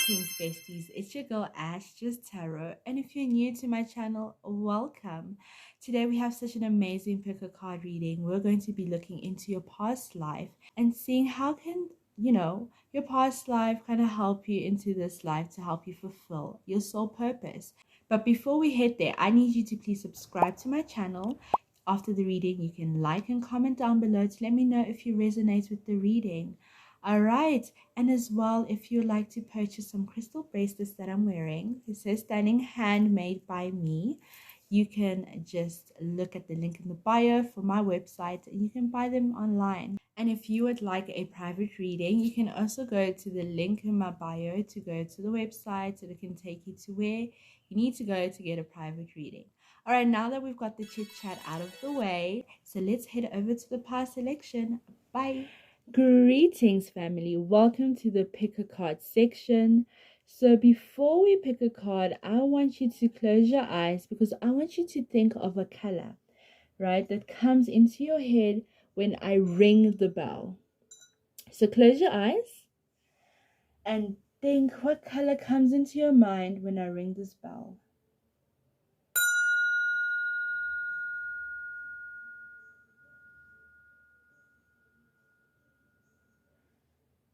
Greetings, besties. It's your girl Ash, just Tarot. And if you're new to my channel, welcome. Today we have such an amazing pick a card reading. We're going to be looking into your past life and seeing how can, your past life kind of help you into this life to help you fulfill your soul purpose. But before we head there, I need you to please subscribe to my channel. After the reading, you can like and comment down below to let me know if you resonate with the reading. All right, and as well, if you'd like to purchase some crystal bracelets that I'm wearing, it says standing handmade by me. You can just look at the link in the bio for my website and you can buy them online. And if you would like a private reading, you can also go to the link in my bio to go to the website so it can take you to where you need to go to get a private reading. All right, now that we've got the chit chat out of the way, so let's head over to the past selection. Bye. Greetings, family. Welcome to the pick a card section. So before we pick a card, I want you to close your eyes because I want you to think of a color, right, that comes into your head when I ring the bell. So close your eyes and think what color comes into your mind when I ring this bell.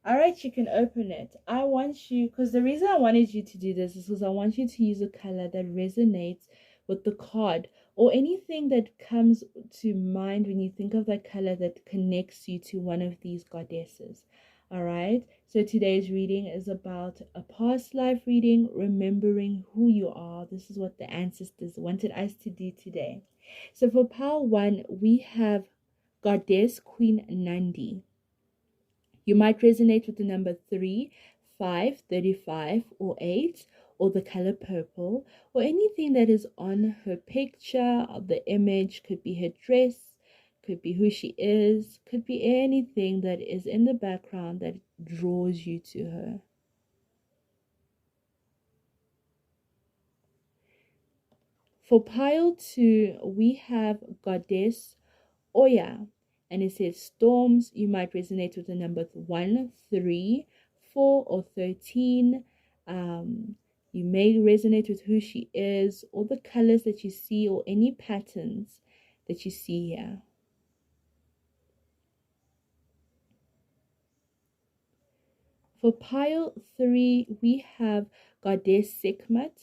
All right, you can open it. I want you, because the reason I wanted you to do this is because I want you to use a color that resonates with the card or anything that comes to mind when you think of that color that connects you to one of these goddesses. All right, so today's reading is about a past life reading, remembering who you are. This is what the ancestors wanted us to do today. So for pile 1, we have Goddess Queen Nandi. You might resonate with the number 3, 5, 35, or 8, or the color purple, or anything that is on her picture. The image could be her dress, could be who she is, could be anything that is in the background that draws you to her. For pile 2, we have Goddess Oya, and it says storms. You might resonate with the number 1, 3, 4, or 13. You may resonate with who she is or the colors that you see or any patterns that you see here. For pile 3, we have Goddess Sekhmet.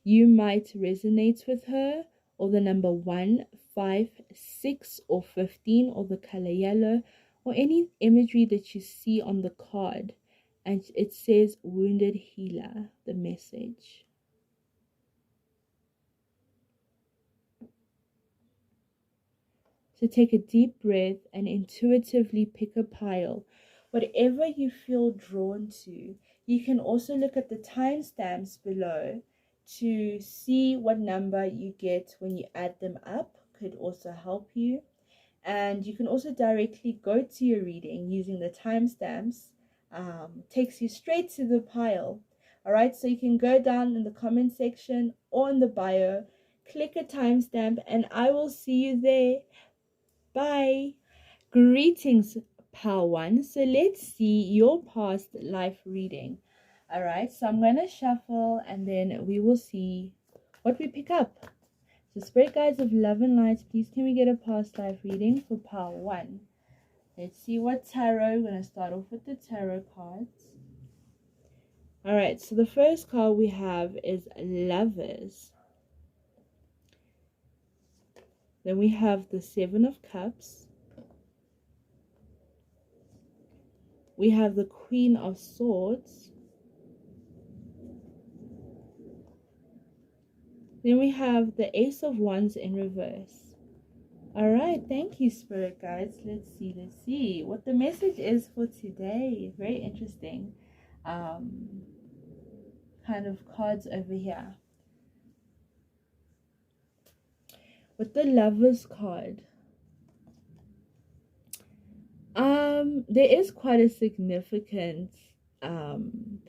You might resonate with her or the number 1, 5, 6, or 15, or the color yellow, or any imagery that you see on the card. And it says Wounded Healer, the message. So take a deep breath and intuitively pick a pile, whatever you feel drawn to. You can also look at the timestamps below to see what number you get when you add them up. Could also help you. And you can also directly go to your reading using the timestamps. Takes you straight to the pile. All right, so you can go down in the comment section or in the bio, click a timestamp, and I will see you there. Bye. Greetings, pile 1. So let's see your past life reading. All right, so I'm going to shuffle and then we will see what we pick up. So spirit guides of love and light, please can we get a past life reading for pile 1? Let's see what tarot. We're going to start off with the tarot cards. All right, so the first card we have is Lovers. Then we have the 7 of Cups. We have the Queen of Swords. Then we have the Ace of Wands in reverse. All right, thank you, spirit guides. Let's see what the message is for today. Very interesting kind of cards over here. With the Lovers card, there is quite a significant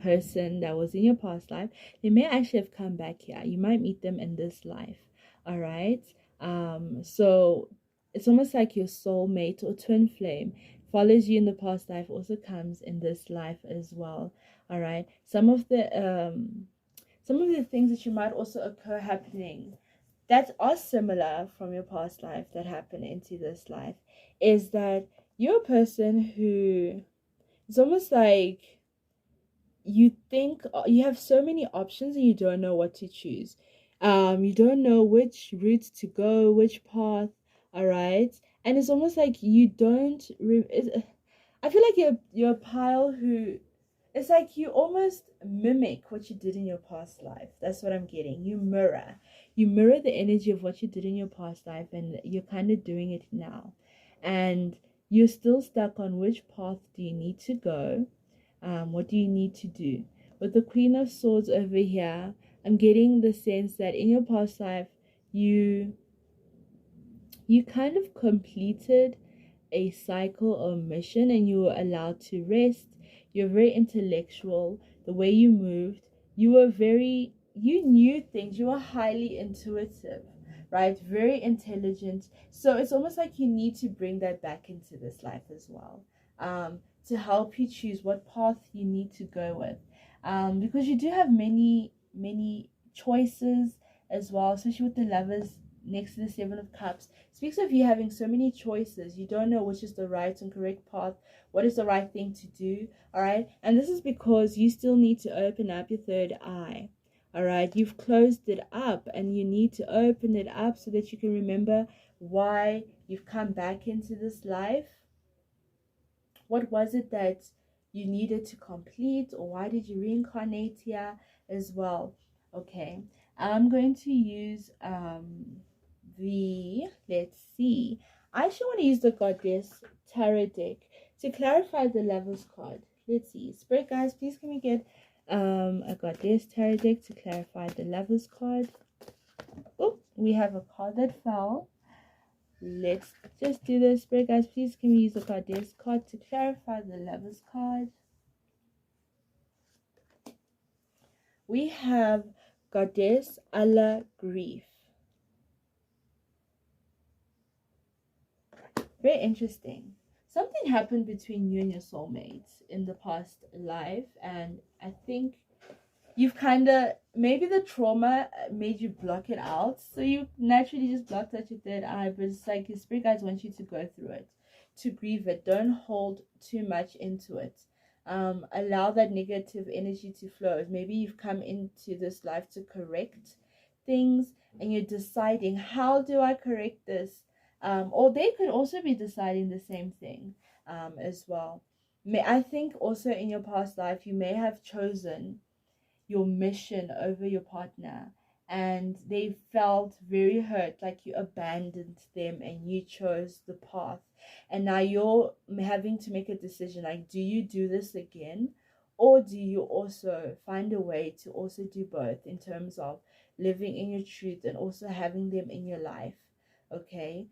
person that was in your past life. They may actually have come back here. You might meet them in this life. All right, so it's almost like your soulmate or twin flame follows you in the past life, also comes in this life as well. All right. Some of the things that you might also occur happening that are similar from your past life that happen into this life is that you're a person who, it's almost like you think you have so many options and you don't know what to choose. You don't know which route to go, which path. All right. And it's almost like you don't I feel like you're a pile who, it's like you almost mimic what you did in your past life. That's what I'm getting. You mirror the energy of what you did in your past life, and you're kind of doing it now. And you're still stuck on which path do you need to go. What do you need to do? With the Queen of Swords over here, I'm getting the sense that in your past life, you you kind of completed a cycle or mission and you were allowed to rest. You're very intellectual. The way you moved, you knew things. You were highly intuitive, right? Very intelligent. So it's almost like you need to bring that back into this life as well, to help you choose what path you need to go with, because you do have many choices as well, especially with the Lovers next to the Seven of Cups. Speaks of you having so many choices. You don't know which is the right and correct path, what is the right thing to do. All right. And this is because you still need to open up your third eye. All right. You've closed it up and you need to open it up so that you can remember why you've come back into this life. What was it that you needed to complete, or why did you reincarnate here as well? Okay. I'm going to use let's see, I actually want to use the Goddess Tarot deck to clarify the Lovers card. Let's see, Spirit guys, please can we get a Goddess Tarot deck to clarify the Lovers card. Oh, we have a card that fell. Let's just do this. Spirit guys, please can we use the Goddess card to clarify the Lovers card. We have Goddess Allah Grief. Very interesting. Something happened between you and your soulmate in the past life, and I think you've kind of, maybe the trauma made you block it out, so you naturally just blocked out your third eye. But it's like your spirit guides want you to go through it, to grieve it. Don't hold too much into it. Allow that negative energy to flow. Maybe you've come into this life to correct things and you're deciding, how do I correct this? Or they could also be deciding the same thing as well. I think also in your past life you may have chosen your mission over your partner, and they felt very hurt, like you abandoned them and you chose the path, and now you're having to make a decision, like, do you do this again, or do you also find a way to also do both in terms of living in your truth and also having them in your life? Okay.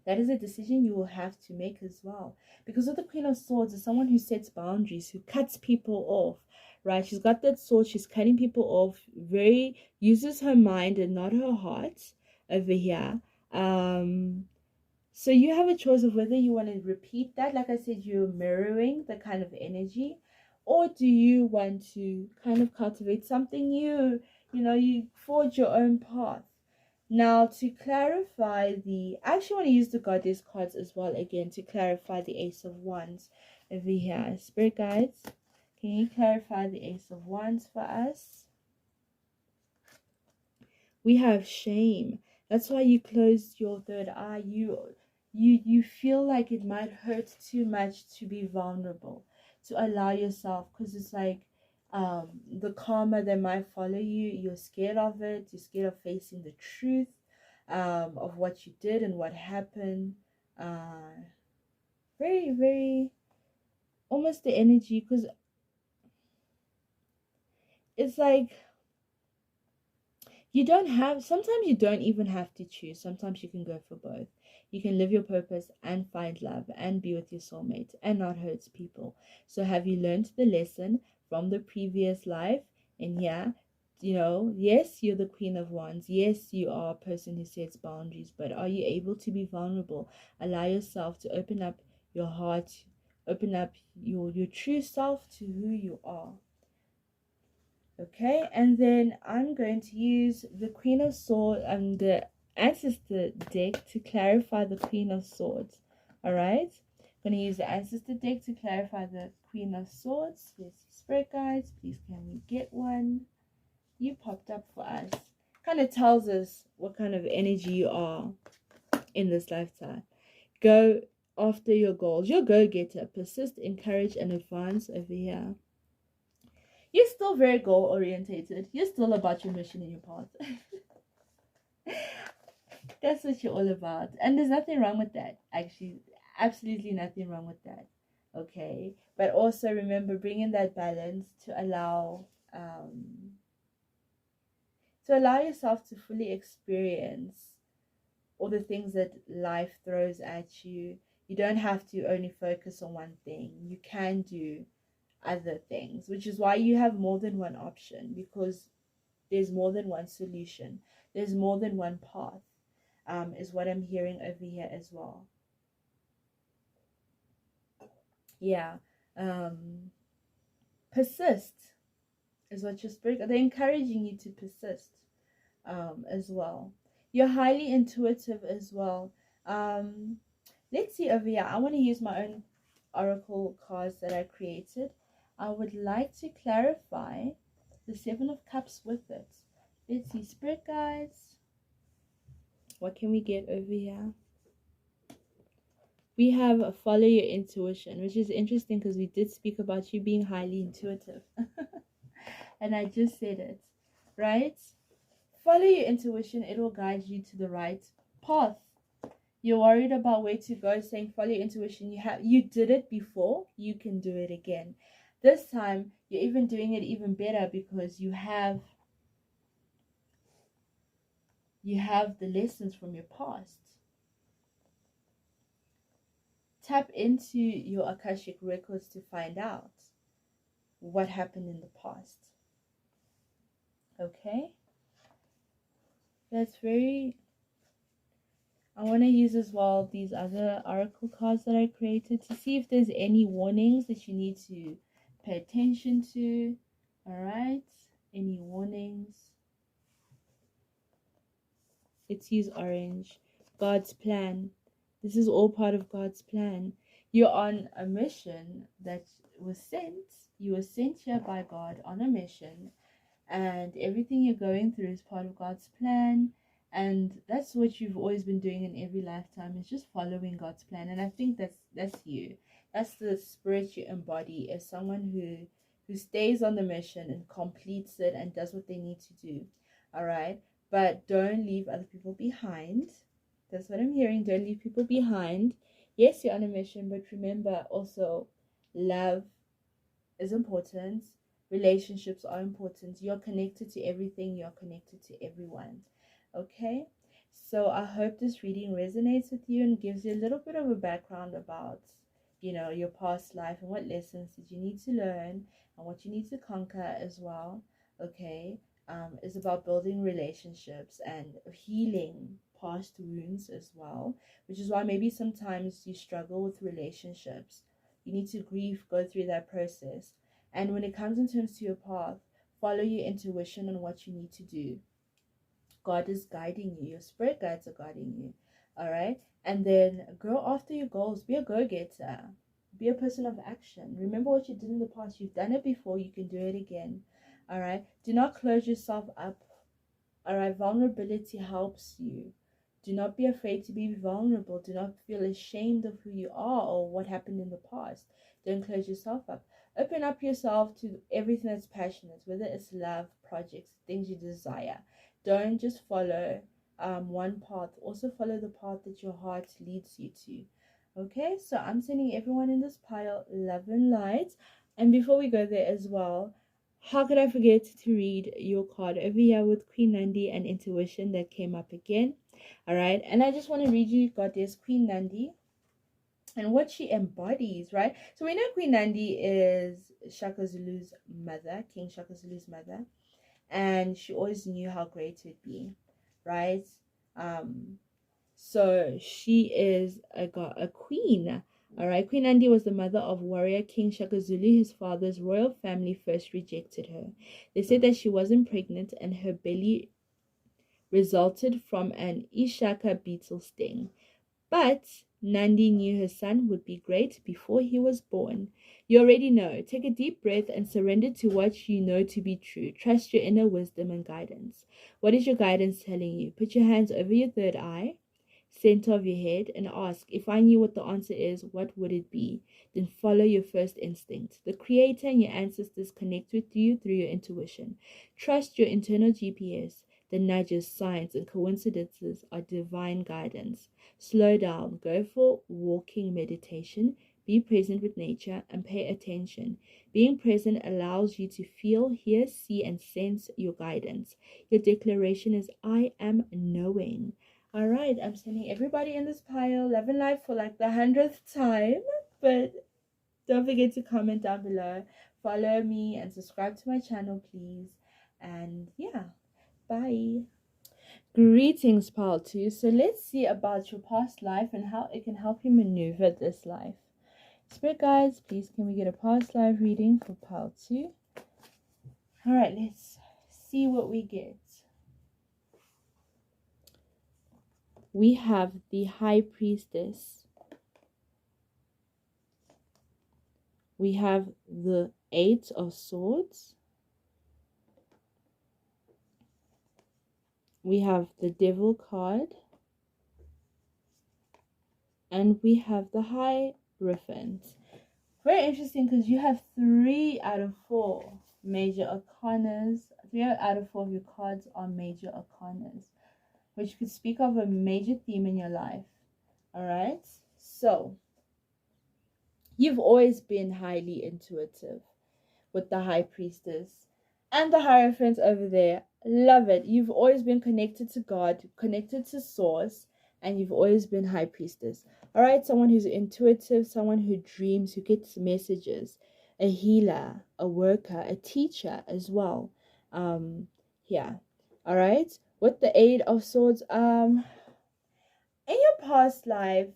That is a decision you will have to make as well. Because of the Queen of Swords is someone who sets boundaries, who cuts people off, right? She's got that sword, she's cutting people off, very uses her mind and not her heart over here. So you have a choice of whether you want to repeat that. Like I said, you're mirroring the kind of energy, or do you want to kind of cultivate something new? You forge your own path. Now, to clarify I actually want to use the Goddess cards as well again to clarify the Ace of Wands over here. Spirit guides, can you clarify the Ace of Wands for us? We have shame. That's why you closed your third eye. You feel like it might hurt too much to be vulnerable, to allow yourself, because it's like the karma that might follow you. You're scared of it. You're scared of facing the truth of what you did and what happened. Very, very, almost the energy, because it's like sometimes you don't even have to choose. Sometimes you can go for both. You can live your purpose and find love and be with your soulmate and not hurt people. So have you learned the lesson from the previous life? And yeah, yes, you're the Queen of Wands. Yes, you are a person who sets boundaries, but are you able to be vulnerable? Allow yourself to open up your heart, open up your true self to who you are. Okay, and then I'm going to use the Queen of Swords and the Ancestor deck to clarify the Queen of Swords. All right, I'm going to use the Ancestor deck to clarify the Queen of Swords. Let's see, Spirit Guides, please can we get one? You popped up for us. Kind of tells us what kind of energy you are in this lifetime. Go after your goals. You're a go-getter. Persist, encourage, and advance over here. You're still very goal-orientated. You're still about your mission and your path. That's what you're all about. And there's nothing wrong with that. Actually, absolutely nothing wrong with that. Okay? But also remember, bring in that balance to allow yourself to fully experience all the things that life throws at you. You don't have to only focus on one thing. You can do other things, which is why you have more than one option, because there's more than one solution. There's more than one path, is what I'm hearing over here as well. Yeah. Persist is what your spirit, they're encouraging you to persist as well. You're highly intuitive as well. Let's see over here. I want to use my own oracle cards that I created. I would like to clarify the Seven of Cups with it. Let's see, Spirit Guides. What can we get over here? We have follow your intuition, which is interesting because we did speak about you being highly intuitive. And I just said it, right? Follow your intuition. It will guide you to the right path. You're worried about where to go, saying follow your intuition. You did it before, you can do it again. This time you're even doing it even better because you have the lessons from your past. Tap into your Akashic records to find out what happened in the past. Okay, that's very. I want to use as well these other oracle cards that I created to see if there's any warnings that you need to pay attention to. All right, any warnings? Let's use orange. God's plan. This is all part of God's plan. You're on a mission that was sent. You were sent here by God on a mission, and everything you're going through is part of God's plan. And that's what you've always been doing in every lifetime, is just following God's plan. And I think that's you. That's the spirit you embody, as someone who stays on the mission and completes it and does what they need to do. All right, but don't leave other people behind. That's what I'm hearing. Don't leave people behind. Yes, you're on a mission, but remember also, love is important. Relationships are important. You're connected to everything. You're connected to everyone. Okay, so I hope this reading resonates with you and gives you a little bit of a background about, your past life and what lessons did you need to learn and what you need to conquer as well. Okay, is about building relationships and healing past wounds as well, which is why maybe sometimes you struggle with relationships. You need to grieve, go through that process. And when it comes in terms to your path, follow your intuition on what you need to do. God is guiding you. Your spirit guides are guiding you. All right. And then go after your goals. Be a go-getter. Be a person of action. Remember what you did in the past. You've done it before. You can do it again. All right. Do not close yourself up. All right. Vulnerability helps you. Do not be afraid to be vulnerable. Do not feel ashamed of who you are or what happened in the past. Don't close yourself up. Open up yourself to everything that's passionate, whether it's love, projects, things you desire. Don't just follow one path. Also follow the path that your heart leads you to. Okay, so I'm sending everyone in this pile love and light. And before we go there as well, how could I forget to read your card over here with Queen Nandi and intuition that came up again? All right, and I just want to read you Goddess Queen Nandi and what she embodies, right? So we know Queen Nandi is Shaka Zulu's mother, King Shaka Zulu's mother, and she always knew how great it would be, right? So she is a queen All right, Queen Nandi was the mother of warrior King Shaka Zulu. His father's royal family first rejected her. They said that she wasn't pregnant and her belly resulted from an Ishaka beetle sting. But Nandi knew her son would be great before he was born. You already know. Take a deep breath and surrender to what you know to be true. Trust your inner wisdom and guidance. What is your guidance telling you? Put your hands over your third eye, center of your head, and ask, if I knew what the answer is, what would it be? Then follow your first instinct. The Creator and your ancestors connect with you through your intuition. Trust your internal GPS. The nudges, signs, and coincidences are divine guidance. Slow down, go for walking meditation, be present with nature, and pay attention. Being present allows you to feel, hear, see, and sense your guidance. Your declaration is, I am knowing. All right, I'm sending everybody in this pile love and light for like the 100th time. But don't forget to comment down below, follow me, and subscribe to my channel, please. And yeah, bye. Greetings, Pile 2. So let's see about your past life and how it can help you maneuver this life. Spirit guides, please can we get a past life reading for Pile 2? All right, let's see what we get. We have the High Priestess. We have the Eight of Swords. We have the Devil card. And we have the Hierophant. Very interesting because you have 3 out of 4 major arcanas. 3 out of 4 of your cards are major arcanas, which could speak of a major theme in your life. All right. So you've always been highly intuitive with the High Priestess and the Hierophant over there. Love it. You've always been connected to God, connected to Source, and you've always been High Priestess. All right, someone who's intuitive, someone who dreams, who gets messages, a healer, a worker, a teacher as well. Yeah. All right. With the Eight of Swords, in your past life,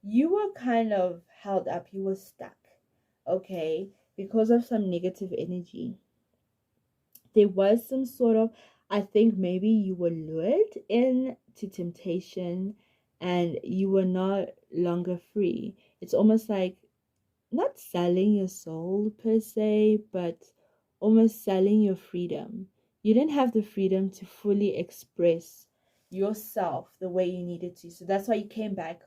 you were kind of held up, you were stuck, okay, because of some negative energy. There was some sort of, I think maybe you were lured into temptation and you were not longer free. It's almost like not selling your soul per se, but almost selling your freedom. You didn't have the freedom to fully express yourself the way you needed to. So that's why you came back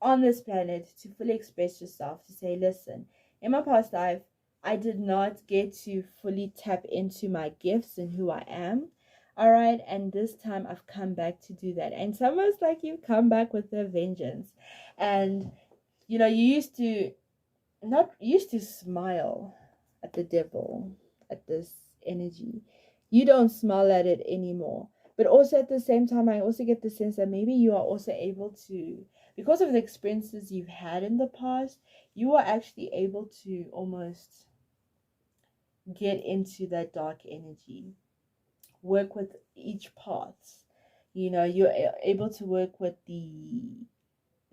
on this planet to fully express yourself, to say, listen, in my past life, I did not get to fully tap into my gifts and who I am. All right. And this time I've come back to do that. And it's almost like you've come back with a vengeance. And, you know, you used to smile at the devil, at this energy. You don't smile at it anymore. But also at the same time, I also get the sense that maybe you are also able to, because of the experiences you've had in the past, you are actually able to almost get into that dark energy, work with each path. You know, you're able to work with the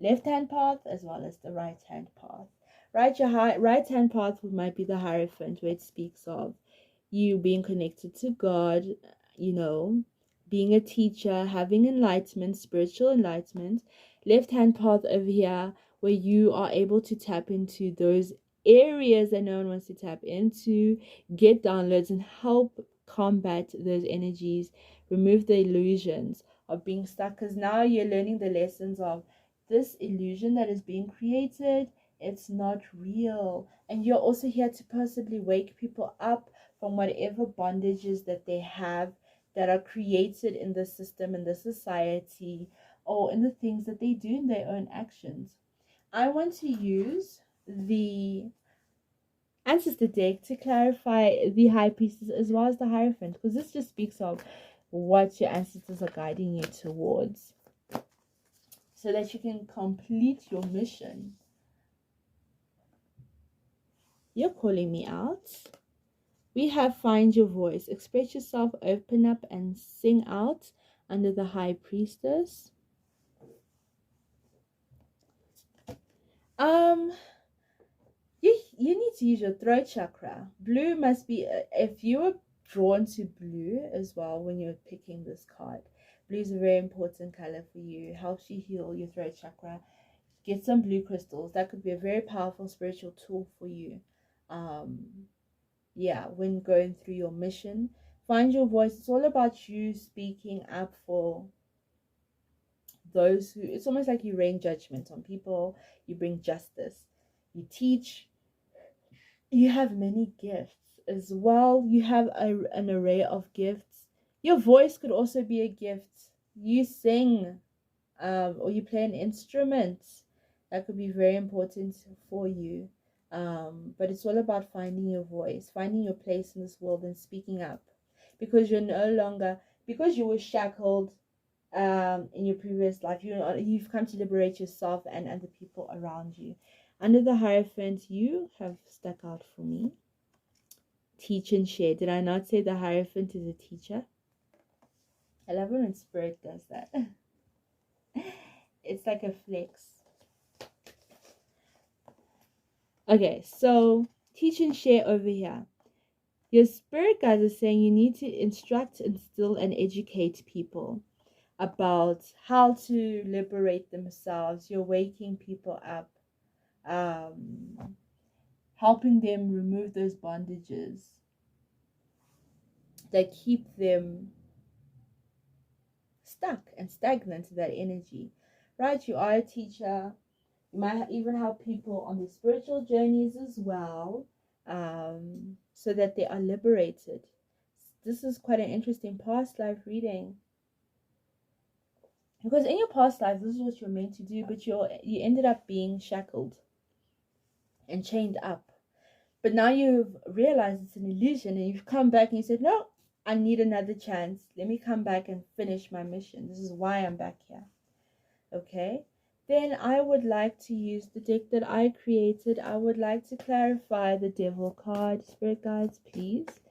left hand path as well as the right hand path. Right, your right hand path might be the Hierophant, where it speaks of you being connected to God, you know, being a teacher, having enlightenment, spiritual enlightenment. Left hand path over here, where you are able to tap into those areas that no one wants to tap into, get downloads and help combat those energies, remove the illusions of being stuck, because now you're learning the lessons of this illusion that is being created. It's not real. And you're also here to possibly wake people up from whatever bondages that they have that are created in the system, in the society, or in the things that they do in their own actions. I want to use the Ancestor deck to clarify the High Priestess as well as the Hierophant, because this just speaks of what your ancestors are guiding you towards, so that you can complete your mission. You're calling me out. We have Find Your Voice. Express yourself, open up, and sing out under the High Priestess. Um, you need to use your throat chakra. Blue must be if you were drawn to blue as well when you're picking this card. Blue is a very important color for you. It helps you heal your throat chakra. Get some blue crystals. That could be a very powerful spiritual tool for you. Um, yeah, when going through your mission, find your voice. It's all about you speaking up for those who, it's almost like you rain judgment on people, you bring justice, you teach, you have many gifts as well. You have an array of gifts. Your voice could also be a gift. You sing, or you play an instrument. That could be very important for you. But it's all about finding your voice, finding your place in this world and speaking up, because you're no longer, because you were shackled in your previous life, you've come to liberate yourself and other people around you. Under the Hierophant, you have stuck out for me. Teach and share. Did I not say the Hierophant is a teacher? I love when Spirit does that. It's like a flex. Okay, so teach and share over here. Your spirit guides are saying you need to instruct, instill, and educate people about how to liberate themselves. You're waking people up, helping them remove those bondages that keep them stuck and stagnant to that energy. Right? You are a teacher. You might even help people on their spiritual journeys as well, so that they are liberated. This is quite an interesting past life reading. Because in your past life, this is what you're meant to do, but you ended up being shackled and chained up. But now you've realized it's an illusion, and you've come back and you said, no, I need another chance. Let me come back and finish my mission. This is why I'm back here. Okay? Then I would like to use the deck that I created. I would like to clarify the Devil card. Spirit guides, please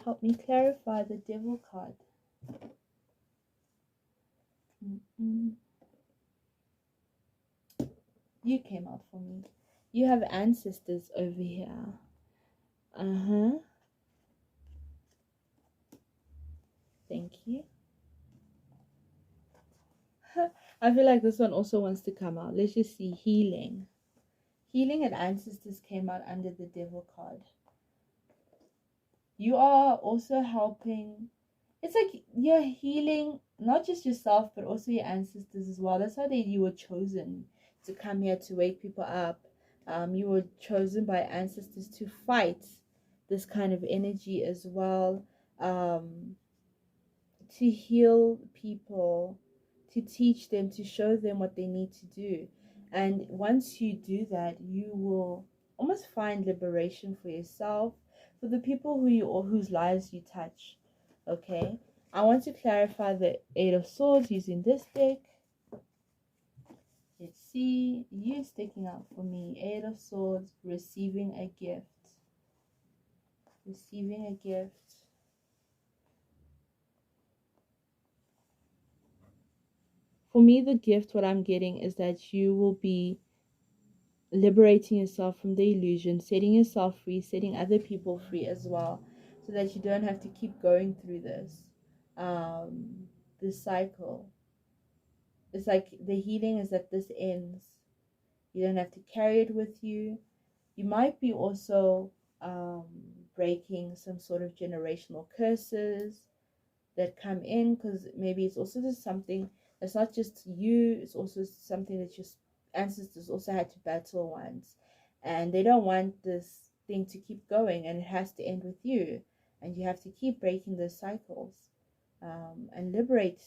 help me clarify the Devil card. You came out for me. You have ancestors over here. Thank you. I feel like this one also wants to come out. Let's just see. Healing. Healing and ancestors came out under the Devil card. You are also helping. It's like you're healing not just yourself, but also your ancestors as well. That's how you were chosen to come here to wake people up. You were chosen by ancestors to fight this kind of energy as well. To heal people, to teach them, to show them what they need to do. And once you do that, you will almost find liberation for yourself, for the people whose lives you touch. Okay, I want to clarify the Eight of Swords using this deck. Let's see, you sticking out for me. Eight of Swords, receiving a gift. Receiving a gift. For me, the gift, what I'm getting is that you will be liberating yourself from the illusion, setting yourself free, setting other people free as well, so that you don't have to keep going through this cycle. It's like the healing is that this ends. You don't have to carry it with you. You might be also breaking some sort of generational curses that come in, because maybe it's also just something that's not just you, it's also something that your ancestors also had to battle once, and they don't want this thing to keep going, and it has to end with you, and you have to keep breaking those cycles, and liberate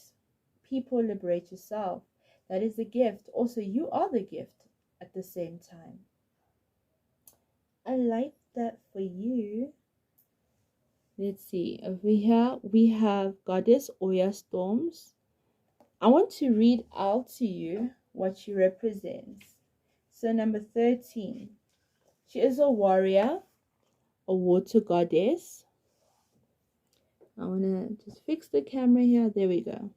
people, liberate yourself. That is the gift. Also, you are the gift at the same time. I like that for you. Let's see, over here we have Goddess Oya Storms. I want to read out to you what she represents. So number 13, she is a warrior, a water goddess. I want to just fix the camera here. There we go.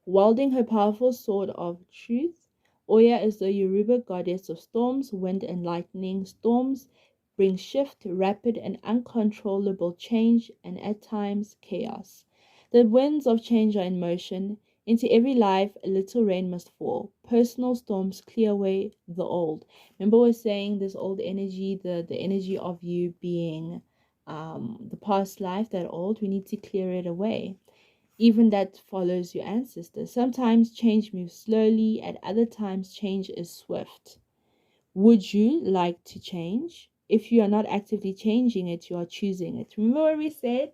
Wielding her powerful sword of truth, Oya is the Yoruba goddess of storms, wind and lightning. Storms bring shift, rapid and uncontrollable change, and at times chaos. The winds of change are in motion. Into every life, a little rain must fall. Personal storms clear away the old. Remember, we're saying this old energy, the energy of you being the past life, that old, we need to clear it away. Even that follows your ancestors. Sometimes change moves slowly, at other times, change is swift. Would you like to change? If you are not actively changing it, you are choosing it. Remember what we said?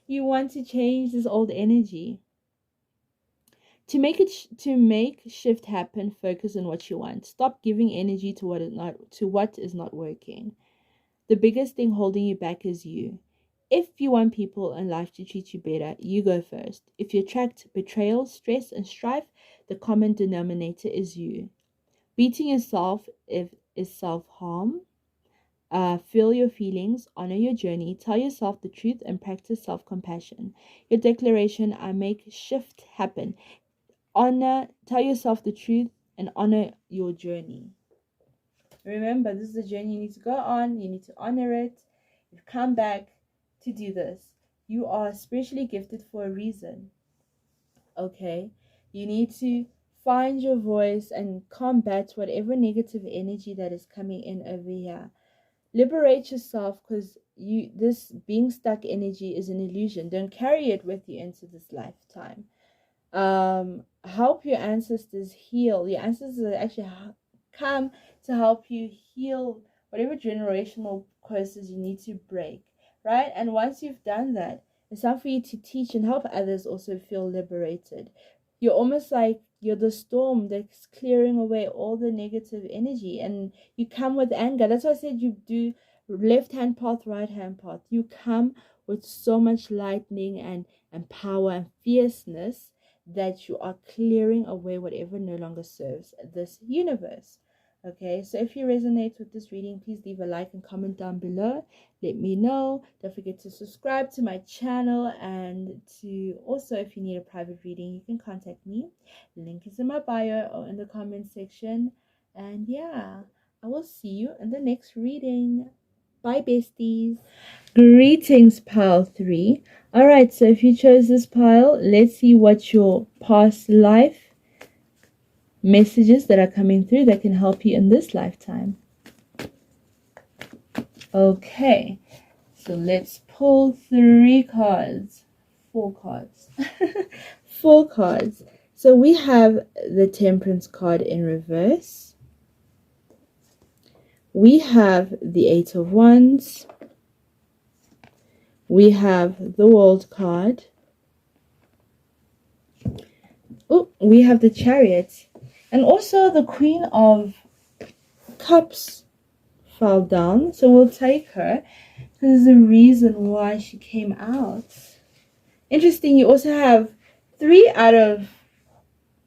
You want to change this old energy. To make shift happen, focus on what you want. Stop giving energy to what is not working. The biggest thing holding you back is you. If you want people in life to treat you better, you go first. If you attract betrayal, stress, and strife, the common denominator is you. Beating yourself is self-harm. Feel your feelings, honor your journey, tell yourself the truth, and practice self-compassion. Your declaration, I make shift happen. Tell yourself the truth, and honor your journey. Remember, this is a journey you need to go on. You need to honor it. You've come back to do this. You are spiritually gifted for a reason. Okay? You need to find your voice and combat whatever negative energy that is coming in over here. Liberate yourself, because this being stuck energy is an illusion. Don't carry it with you into this lifetime. Help your ancestors heal. Your ancestors actually come to help you heal whatever generational curses you need to break, right? And once you've done that, it's time for you to teach and help others also feel liberated. You're almost like you're the storm that's clearing away all the negative energy, and you come with anger. That's why I said you do left hand path, right hand path. You come with so much lightning and power and fierceness that you are clearing away whatever no longer serves this universe. Okay, so if you resonate with this reading, please leave a like and comment down below. Let me know. Don't forget to subscribe to my channel, and to also, if you need a private reading, you can contact me. Link is in my bio or in the comment section. And yeah, I will see you in the next reading. Bye, besties. Greetings, pile 3. Alright, so if you chose this pile, let's see what your past life messages that are coming through that can help you in this lifetime. Okay, so let's pull 3 cards. 4 cards. 4 cards. So we have the Temperance card in reverse. We have the 8 of Wands. We have the World card. Oh, we have the Chariot. And also the Queen of Cups fell down. So we'll take her. There's a reason why she came out. Interesting, you also have 3 out of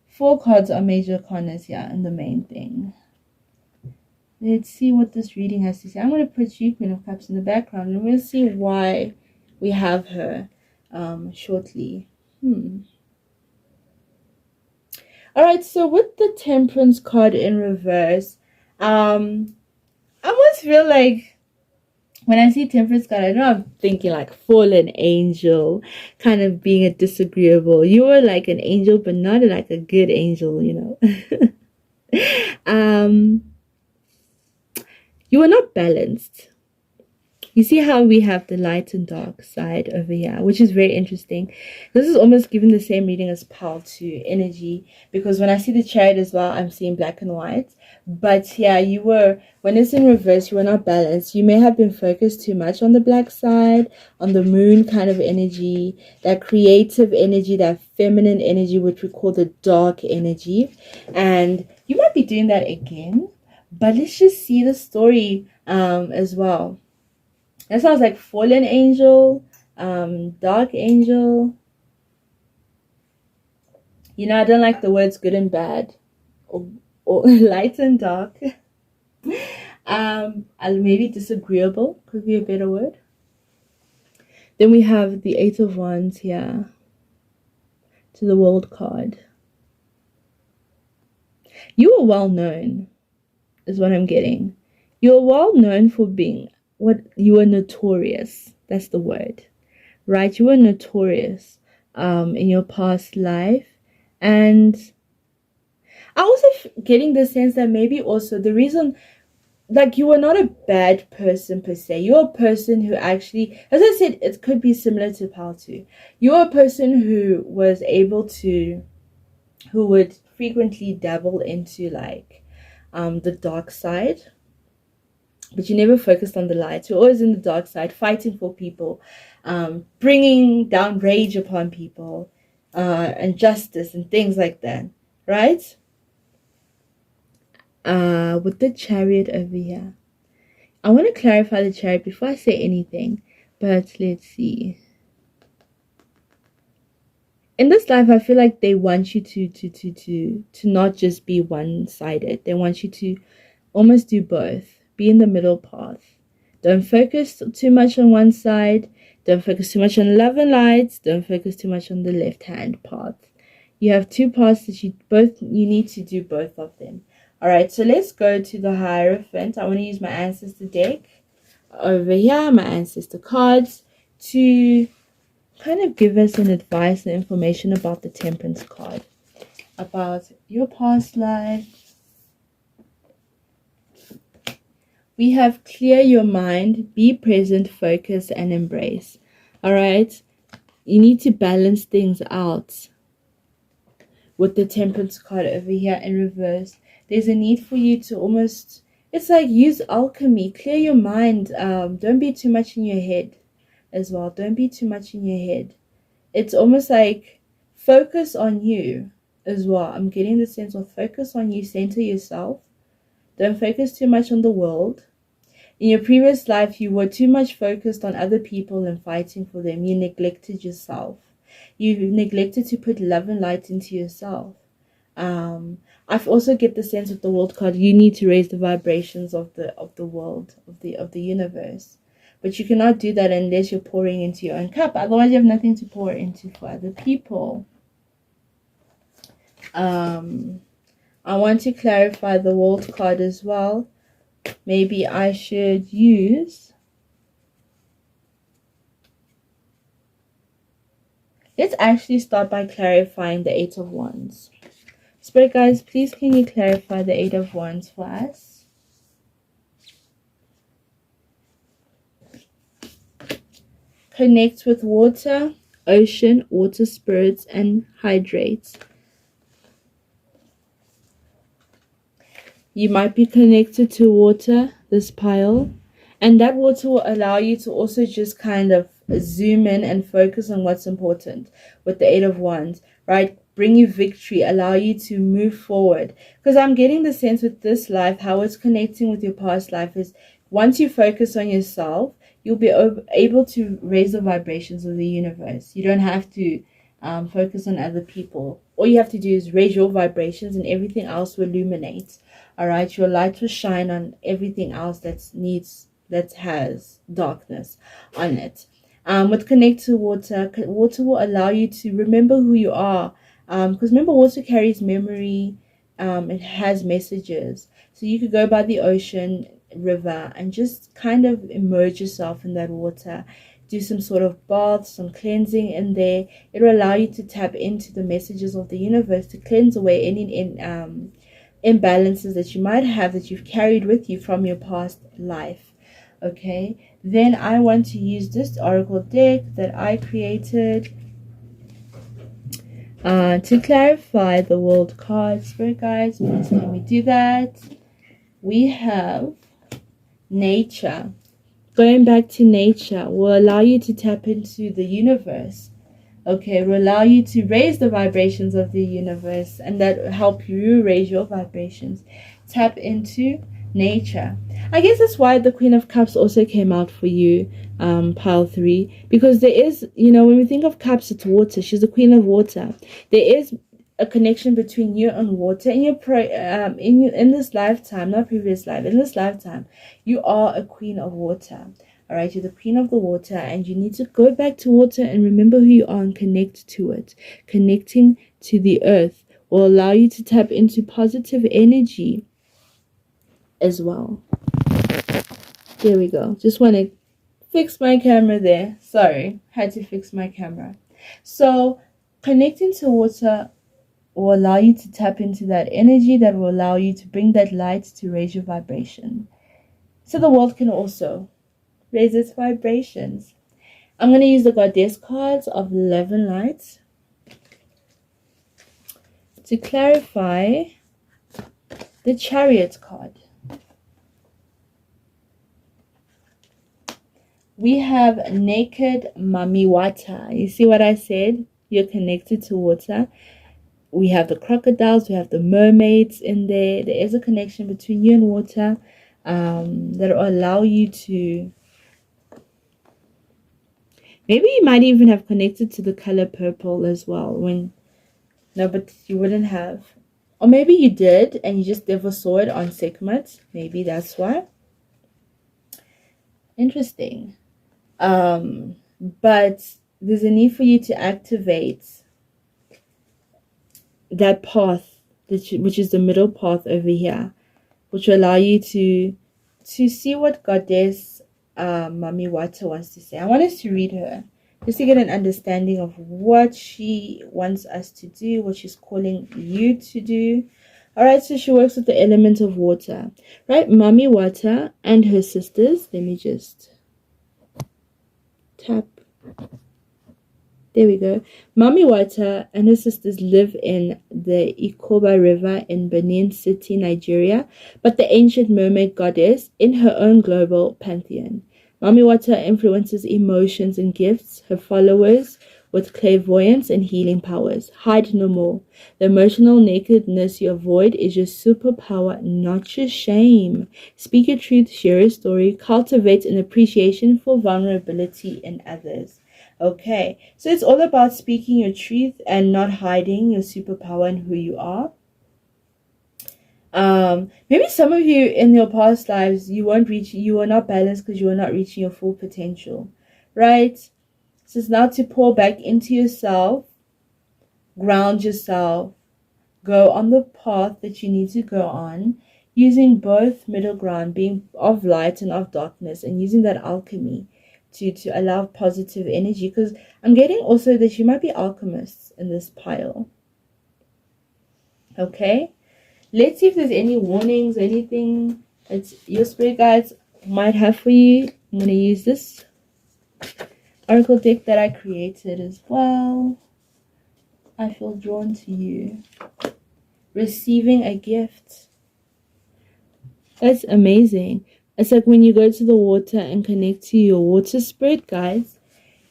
4 cards are major corners here in the main thing. Let's see what this reading has to say. I'm going to put you, Queen of Cups, in the background, and we'll see why we have her shortly. Alright, so with the Temperance card in reverse, I almost feel like when I see Temperance card, I know I'm thinking like fallen angel, kind of being a disagreeable. You were like an angel, but not like a good angel, you know. You are not balanced. You see how we have the light and dark side over here, which is very interesting. This is almost giving the same reading as Pile 2 energy, because when I see the Chariot as well, I'm seeing black and white. But yeah, when it's in reverse, you were not balanced. You may have been focused too much on the black side, on the moon kind of energy, that creative energy, that feminine energy, which we call the dark energy. And you might be doing that again. But let's just see the story as well. That sounds like fallen angel, dark angel. You know, I don't like the words good and bad, or light and dark. Maybe disagreeable could be a better word. Then we have the 8 of Wands here to the World card. You are well known, is what I'm getting. You're well known for being what you are notorious. That's the word, right? You were notorious in your past life. And I also getting the sense that maybe also the reason, like, you were not a bad person per se. You're a person who actually, as I said, it could be similar to Paltu. You're a person who was able to, who would frequently dabble into like the dark side, but you never focused on the light. You're always in the dark side, fighting for people, bringing down rage upon people, and justice and things like that, right? With the chariot over here, I want to clarify the chariot before I say anything, but let's see. In this life, I feel like they want you to not just be one-sided. They want you to almost do both. Be in the middle path. Don't focus too much on one side. Don't focus too much on love and light. Don't focus too much on the left-hand path. You have two paths that you need to do both of them. All right, so let's go to the Hierophant. I want to use my ancestor deck over here, my ancestor cards, to kind of give us an advice and information about the Temperance card, about your past life. We have clear your mind, be present, focus, and embrace. All right, you need to balance things out. With the Temperance card over here in reverse, there's a need for you to almost, it's like use alchemy, clear your mind. Don't be too much in your head as well. Don't be too much in your head. It's almost like focus on you as well. I'm getting the sense of focus on you, center yourself. Don't focus too much on the world. In your previous life, you were too much focused on other people and fighting for them. You neglected yourself. You neglected to put love and light into yourself. I've also get the sense of the World card. You need to raise the vibrations of the world, of the universe. But you cannot do that unless you're pouring into your own cup. Otherwise, you have nothing to pour into for other people. I want to clarify the World card as well. Maybe I should use... Let's actually start by clarifying the Eight of Wands. Spirit guys, please can you clarify the Eight of Wands for us? Connect with water, ocean, water spirits, and hydrate. You might be connected to water, this pile, and that water will allow you to also just kind of zoom in and focus on what's important with the Eight of Wands, right? Bring you victory, allow you to move forward. Because I'm getting the sense with this life, how it's connecting with your past life is once you focus on yourself, you'll be able to raise the vibrations of the universe. You don't have to focus on other people. All you have to do is raise your vibrations and everything else will illuminate. All right, your light will shine on everything else that has darkness on it. With Connect to Water, water will allow you to remember who you are. Because remember, water carries memory. It has messages. So you could go by the ocean, river, and just kind of immerse yourself in that water. Do some sort of bath, some cleansing in there. It will allow you to tap into the messages of the universe to cleanse away any imbalances that you might have that you've carried with you from your past life. Okay, then I want to use this oracle deck that I created to clarify the World card. Spirit guides, please let me do that. We have nature. Going back to nature will allow you to tap into the universe. Okay, will allow you to raise the vibrations of the universe, and that will help you raise your vibrations. Tap into nature. I guess that's why the Queen of Cups also came out for you, pile 3, because there is, when we think of cups, it's water. She's the Queen of Water. There is a connection between you and water in this lifetime, not previous life. In this lifetime, you are a Queen of Water. All right, you're the Queen of the Water, and you need to go back to water and remember who you are and connect to it. Connecting to the earth will allow you to tap into positive energy as well. There we go. Just want to fix my camera there. Sorry, had to fix my camera. So connecting to water will allow you to tap into that energy that will allow you to bring that light to raise your vibration, so the world can also raise its vibrations. I'm going to use the Goddess cards of 11 lights to clarify the Chariot card. We have Naked Mamiwata. You see what I said? You're connected to water. We have the crocodiles, we have the mermaids in there. There is a connection between you and water that will allow you to... Maybe you might even have connected to the color purple as well. No, but you wouldn't have. Or maybe you did and you just never saw it on Sekhmet. Maybe that's why. Interesting. But there's a need for you to activate that path, which is the middle path over here, which will allow you to see what Goddess Mamiwata wants to say. I want us to read her, just to get an understanding of what she wants us to do, what she's calling you to do. All right, so she works with the element of water, right? Mamiwata and her sisters. Let me just tap. There we go. Mamiwata and her sisters live in the Ikoba River in Benin City, Nigeria, but the ancient mermaid goddess in her own global pantheon. Mamiwata influences emotions and gifts her followers with clairvoyance and healing powers. Hide no more. The emotional nakedness you avoid is your superpower, not your shame. Speak your truth, share your story, cultivate an appreciation for vulnerability in others. Okay, so it's all about speaking your truth and not hiding your superpower and who you are. Maybe some of you in your past lives, you were not balanced because you were not reaching your full potential, right? So it's now to pour back into yourself, ground yourself, go on the path that you need to go on, using both middle ground, being of light and of darkness, and using that alchemy to allow positive energy. Because I'm getting also that you might be alchemists in this pile. Okay, let's see if there's any warnings, anything that your spirit guides might have for you. I'm going to use this oracle deck that I created as well. I feel drawn to you. Receiving a gift. That's amazing. It's like when you go to the water and connect to your water spirit guides,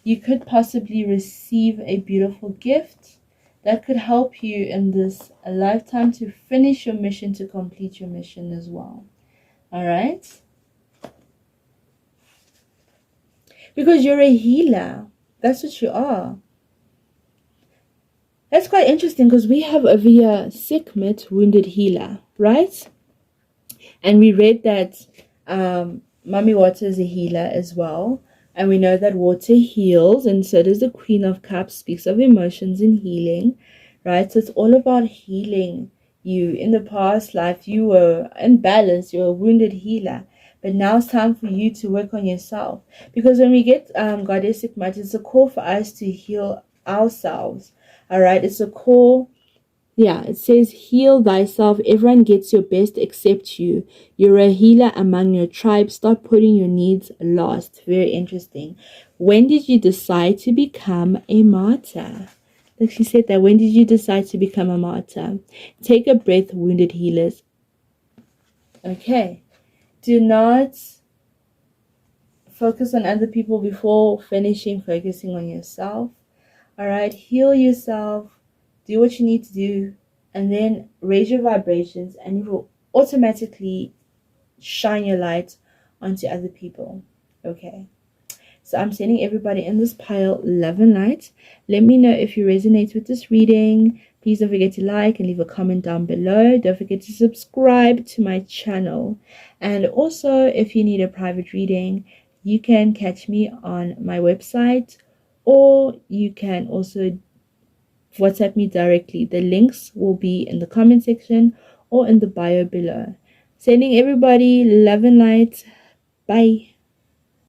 you could possibly receive a beautiful gift that could help you in this lifetime to finish your mission, to complete your mission as well. All right? Because you're a healer. That's what you are. That's quite interesting because we have over here Sekhmet, wounded healer, right? And we read that Mamiwata is a healer as well. And we know that water heals, and so does the Queen of Cups, speaks of emotions and healing, right? So it's all about healing you. In the past life, you were imbalanced, you're a wounded healer. But now it's time for you to work on yourself. Because when we get Goddess Sekhmet, it's a call for us to heal ourselves. All right, it's a call. Yeah, it says, heal thyself. Everyone gets your best except you. You're a healer among your tribe. Stop putting your needs last. Very interesting. When did you decide to become a martyr? Like she said that. When did you decide to become a martyr? Take a breath, wounded healers. Okay. Do not focus on other people before focusing on yourself. All right. Heal yourself. Do what you need to do, and then raise your vibrations, and you will automatically shine your light onto other people. Okay, so I'm sending everybody in this pile love and light. Let me know if you resonate with this reading. Please don't forget to like and leave a comment down below. Don't forget to subscribe to my channel. And also, if you need a private reading, you can catch me on my website, or you can also WhatsApp me directly. The links will be in the comment section or in the bio below. Sending everybody love and light. Bye.